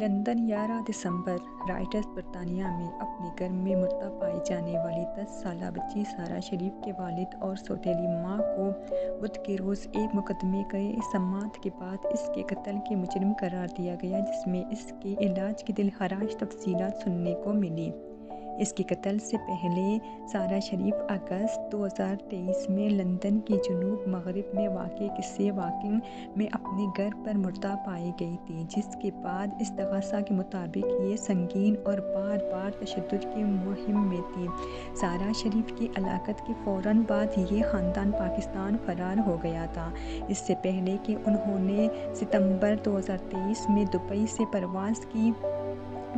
London 11 دسمبر writers برطانیہ میں اپنے گھر میں مردہ پائی جانے والی 10 سالہ بچی سارہ شریف کے والد اور سوتیلی ماں کو بدھ کے روز ایک مقدمے کی سماعت کے بعد اس کے قتل کے مجرم قرار دیا گیا، جس میں اس کے علاج کی دلخراش تفصیلات سننے کو ملی۔ اس کے قتل سے پہلے سارہ شریف اگست 2023 میں لندن کے جنوب مغرب میں واقع کسی واکنگ میں اپنے گھر پر مردہ پائی گئی تھی، جس کے بعد استغاثہ کے مطابق یہ سنگین اور بار بار تشدد کی مہم میں تھی۔ سارہ شریف کی ہلاکت کے فوراً بعد یہ خاندان پاکستان فرار ہو گیا تھا، اس سے پہلے کہ انہوں نے ستمبر 2023 میں دبئی سے پرواز کی۔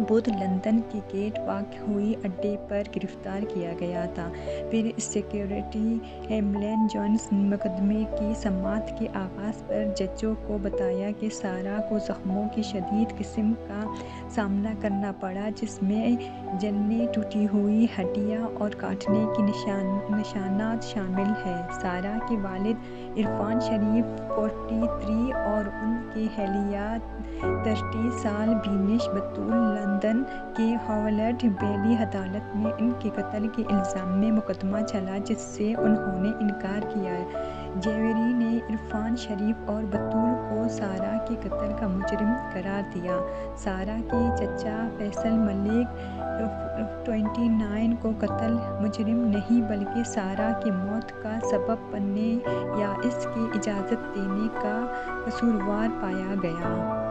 بدھ لندن کے گیٹ واک ہوائی اڈے پر گرفتار کیا گیا تھا۔ پھر سیکریٹری ہیملن جونز نے مقدمے کی سماعت کے آغاز پر ججوں کو بتایا کہ سارہ کو زخموں کی شدید قسم کا سامنا کرنا پڑا، جس میں جلنے، ٹوٹی ہوئی ہڈیاں اور کاٹنے کے نشانات شامل ہیں۔ سارہ کے والد عرفان شریف 43 اور ان کی اہلیہ 30 سال بینش بطول لندن کے ہاولڈ بیلی عدالت میں ان کے قتل کے الزام میں مقدمہ چلا، جس سے انہوں نے انکار کیا۔ جیوری نے عرفان شریف اور بطول کو سارہ کے قتل کا مجرم قرار دیا۔ سارہ کے چچا فیصل ملک 29 کو قتل مجرم نہیں بلکہ سارہ کی موت کا سبب بننے یا اس کی اجازت دینے کا قصوروار پایا گیا۔